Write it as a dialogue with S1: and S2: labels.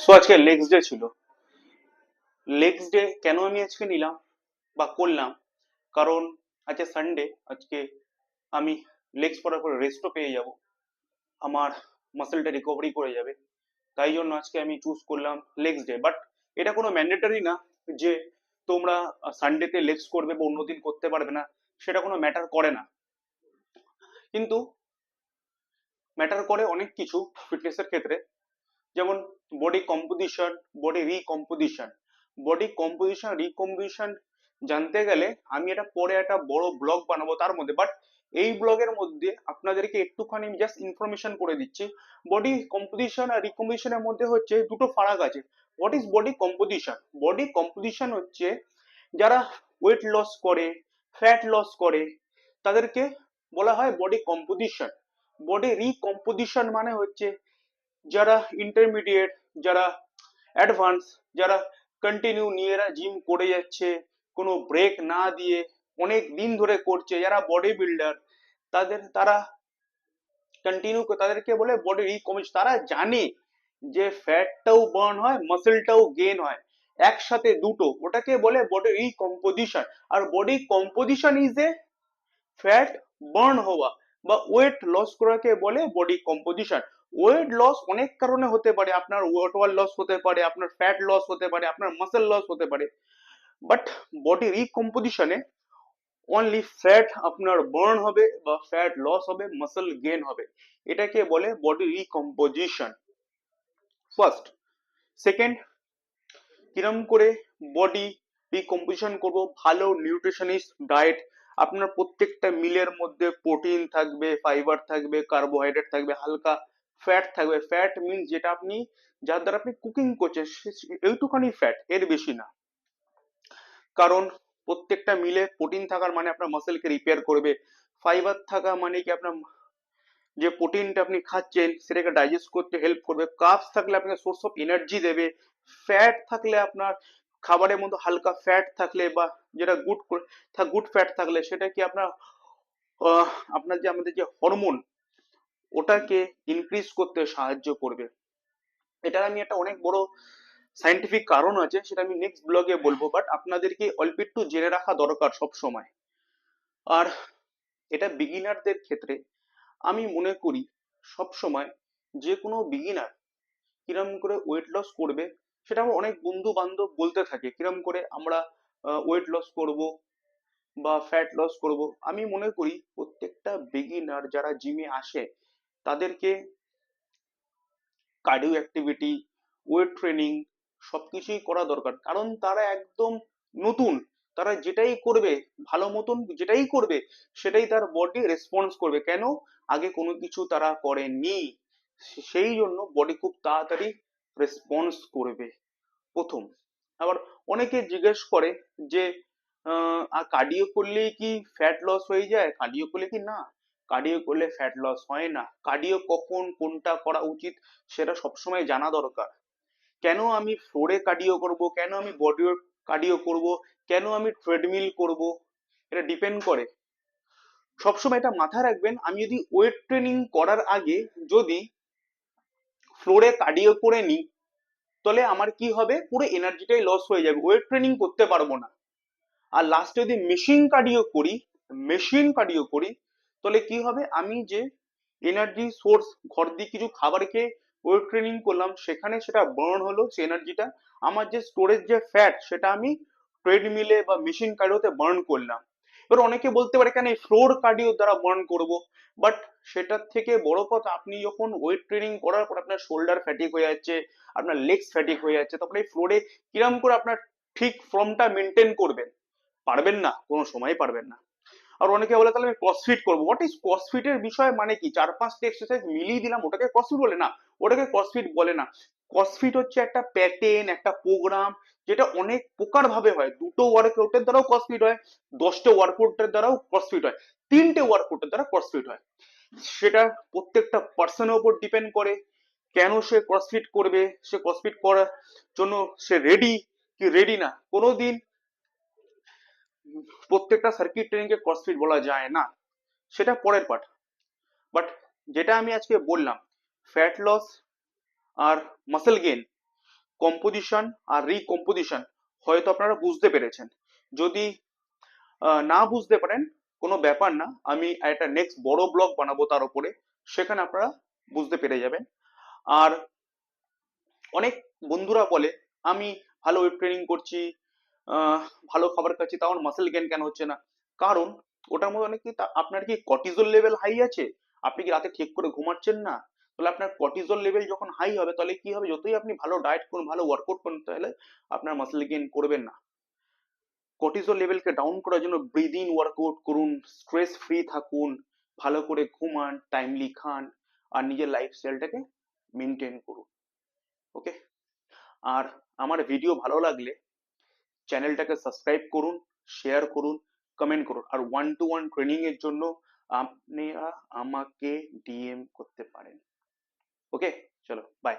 S1: So আজকে legs day ছিল। Legs day কেন আমি আজকে নিলাম বা করলাম, কারণ আজকে সানডে, আজকে আমি লেগস করার পরে রেস্টও পেয়ে যাব, আমার মাসেলটা রিকভারি করে যাবে। তাই জন্য আজকে আমি চুজ করলাম লেগস ডে। বাট এটা কোনো ম্যান্ডেটরি না যে তোমরা সানডেতে লেগস করবে বা অন্যদিন করতে পারবে না, সেটা কোনো ম্যাটার করে না। কিন্তু ম্যাটার করে অনেক কিছু ফিটনেসের ক্ষেত্রে, যেমন body composition, body recomposition. Body composition recomposition জানতে গেলে আমি এটা পরে একটা বড় ব্লগ বানাবো তার মধ্যে, বাট এই ব্লগের মধ্যে আপনাদেরকে একটুখানি জাস্ট ইনফরমেশন করে দিচ্ছি। বডি কম্পোজিশন আর রিকম্পোজিশনের মধ্যে হচ্ছে দুটো ফারাক আছে। What is body composition? Body composition হচ্ছে যারা ওয়েট লস করে, ফ্যাট লস করে, তাদেরকে বলা হয় বডি কম্পোজিশন। বডি রিকম্পোজিশন মানে হচ্ছে যারা ইন্টারমিডিয়েট, যারা অ্যাডভান্স, যারা কন্টিনিউ নিজেরা জিম করে যাচ্ছে, কোনো ব্রেক না দিয়ে অনেক দিন ধরে করছে, যারা বডি বিল্ডার, তারা কন্টিনিউ, তাদেরকে বলে বডি রিকম্পোজিশন। তারা জানে যে ফ্যাটটাও বার্ন হয়, মাসেলটাও গেইন হয়, একসাথে দুটো, ওটাকে বলে বডি রিকম্পোজিশন। আর body composition is a fat burn হওয়া বা ওয়েট লস করাকে বলে বডি কম্পোজিশন। ওয়েট লস অনেক কারণে হতে পারে, আপনার ওয়াটার লস হতে পারে, আপনার ফ্যাট লস হতে পারে, আপনার মাসেল লস হতে পারে। বাট বডি রিকম্পোজিশনে অনলি ফ্যাট আপনার বার্ন হবে বা ফ্যাট লস হবে, মাসেল গেইন হবে, এটাকে বলে বডি রিকম্পোজিশন। ফার্স্ট। সেকেন্ড, কিরম করে বডি রিকম্পোজিশন করব? ভালো নিউট্রিশনিস্ট ডায়েট। আপনার প্রত্যেকটা মিলের মধ্যে প্রোটিন থাকবে, ফাইবার থাকবে, কার্বোহাইড্রেট থাকবে, হালকা ফ্যাট থাকবে। ফ্যাট মিনস যেটা আপনি, যার দ্বারা আপনি কুকিং করছেন, এইটুখানি ফ্যাট, এর বেশি না। কারণ প্রত্যেকটা মিলে প্রোটিন থাকার মানে আপনার মাসেলকে রিপেয়ার করবে, ফাইবার থাকা মানে কি আপনার যে প্রোটিনটা আপনি খাচ্ছেন সেটাকে ডাইজেস্ট করতে হেল্প করবে, কার্বস থাকলে আপনাকে সোর্স অফ এনার্জি দেবে, ফ্যাট থাকলে আপনার খাবারের মধ্যে হালকা ফ্যাট থাকলে বা যেটা গুড ফ্যাট থাকলে সেটা কি আপনার আহ, আপনার যে আমাদের যে হরমোন, ওটাকে ইনক্রিজ করতে সাহায্য করবে। এটার আমি একটা অনেক বড় সাইন্টিফিক কারণ আছে, সেটা আমি নেক্সট ব্লগে বলবো, বাট আপনাদেরকে অল্প একটু জেনে রাখা দরকার সব সময়। আর এটা বিগিনারদের ক্ষেত্রে আমি মনে করি সব সময়, যে কোনো বিগিনার কিরম করে ওয়েট লস করবে, সেটা আমার অনেক বন্ধু বান্ধব বলতে থাকে কিরম করে আমরা ওয়েট লস করব বা ফ্যাট লস করব। আমি মনে করি প্রত্যেকটা বিগিনার যারা জিমে আসে তাদেরকে কার্ডিও অ্যাক্টিভিটি, ওয়েট ট্রেনিং সবকিছুই করা দরকার, কারণ তারা একদম নতুন। তারা যেটাই করবে, ভালো মতন যেটাই করবে, সেটাই তার বডি রেসপন্স করবে। কেন? আগে কোনো কিছু তারা করেনি, সেই জন্য বডি খুব তাড়াতাড়ি রেসপন্স করবে প্রথম। আবার অনেকে জিজ্ঞেস করে যে কার্ডিও করলেই কি ফ্যাট লস হয়ে যায়? কার্ডিও করলে কি? না, কার্ডিও করলে ফ্যাট লস হয় না। কার্ডিও কখন কোনটা করা উচিত সেটা সবসময় জানা দরকার। কেন আমি ফ্লোরে কার্ডিও করব, কেন আমি বডি কার্ডিও করব, কেন আমি ট্রেডমিল করব, এটা ডিপেন্ড করে। সবসময় এটা মাথায় রাখবেন, আমি যদি ওয়েট ট্রেনিং করার আগে যদি ফ্লোরে কার্ডিও করে নিই, তাহলে আমার কি হবে? পুরো এনার্জিটাই লস হয়ে যাবে, ওয়েট ট্রেনিং করতে পারবো না। আর লাস্টে যদি মেশিন কার্ডিও করি, তাহলে কি হবে? আমি যে এনার্জি সোর্স ঘর দিয়ে কিছু খাবার খেয়ে ওয়েট ট্রেনিং করলাম, সেখানে সেটা বার্ন হলো, সেই এনার্জিটা আমার যে স্টোরেজ যে ফ্যাট, সেটা আমি ট্রেডমিলে বা মেশিন কার্ডিওতে বার্ন করলাম। এবার অনেকে বলতে পারে কেন এই ফ্লোর কার্ডিও দ্বারা বার্ন করব? বাট সেটার থেকে বড় কথা, আপনি যখন ওয়েট ট্রেনিং করার পর আপনার শোল্ডার ফ্যাটিক হয়ে যাচ্ছে, আপনার লেগস ফ্যাটিক হয়ে যাচ্ছে, তখন এই ফ্লোরে কিরম করে আপনার ঠিক ফর্মটা মেনটেন করবেন? পারবেন না, কোনো সময় পারবেন না। আর অনেকে বলে তাহলে আমি ক্রসফিট করবো। হোয়াট ইজ ক্রসফিটের বিষয় মানে কি? চার পাঁচটা এক্সারসাইজ মিলিয়ে দিলাম, ওটাকে ক্রসফিট বলে? না, ওটাকে ক্রসফিট বলে না। ক্রসফিট হচ্ছে একটা প্যাটার্ন, একটা প্রোগ্রাম, যেটা অনেক প্রকার ভাবে হয়। দুটো ওয়ার্কআউটের দ্বারাও ক্রসফিট হয়, 10টা ওয়ার্কআউটের দ্বারাও ক্রসফিট হয়, 3টে ওয়ার্কআউটের দ্বারা ক্রসফিট হয়। সেটা প্রত্যেকটা পার্সনের উপর ডিপেন্ড করে কেন সে ক্রসফিট করবে, সে ক্রসফিট করার জন্য সে রেডি কি রেডি না। কোনোদিন প্রত্যেকটা সার্কিট ট্রেনিং কে ক্রসফিট বলা যায় না, সেটা পরের পার্ট। বাট যেটা আমি আজকে বললাম, ফ্যাট লস আর মাসেল গেইন, কম্পোজিশন আর রিকম্পোজিশন হয়তো আপনারা বুঝতে পেরেছেন। যদি না বুঝতে পারেন কোনো ব্যাপার না, আমি একটা নেক্সট বড় ব্লগ বানাবো তার উপরে, সেখানে আপনারা বুঝতে পেরে যাবেন। আর অনেক বন্ধুরা বলে আমি ভালো ওয়েট ট্রেনিং করছি, আহ, ভালো খাবার খাচ্ছি, তাও মাসেল গেইন কেন হচ্ছে না? কারণ ওটার মধ্যে অনেক কি আপনার কি কর্টিজল লেভেল হাই আছে, আপনি কি রাতে ঠিক করে ঘুমাচ্ছেন না, তাহলে আপনার কর্টিজল লেভেল যখন হাই হবে তাহলে কি হবে, যতই আপনি ভালো ডায়েট করুন ভালো ওয়ার্কআউট করুন তাহলে আপনার মাসেল গেইন করবেন না। কর্টিজল লেভেলকে ডাউন করার জন্য ব্রিদিং ওয়ার্কআউট করুন, স্ট্রেস ফ্রি থাকুন, ভালো করে ঘুমান, টাইমলি খান, আর নিজের লাইফস্টাইলটাকে মেনটেন করুন। ওকে। আর আমার ভিডিও ভালো লাগলে চ্যানেলটাকে সাবস্ক্রাইব করুন, শেয়ার করুন, কমেন্ট করুন। আর 1-to-1 ট্রেনিং এর জন্য আপনারা আমাকে ডিএম করতে পারেন। ওকে, চলো বাই।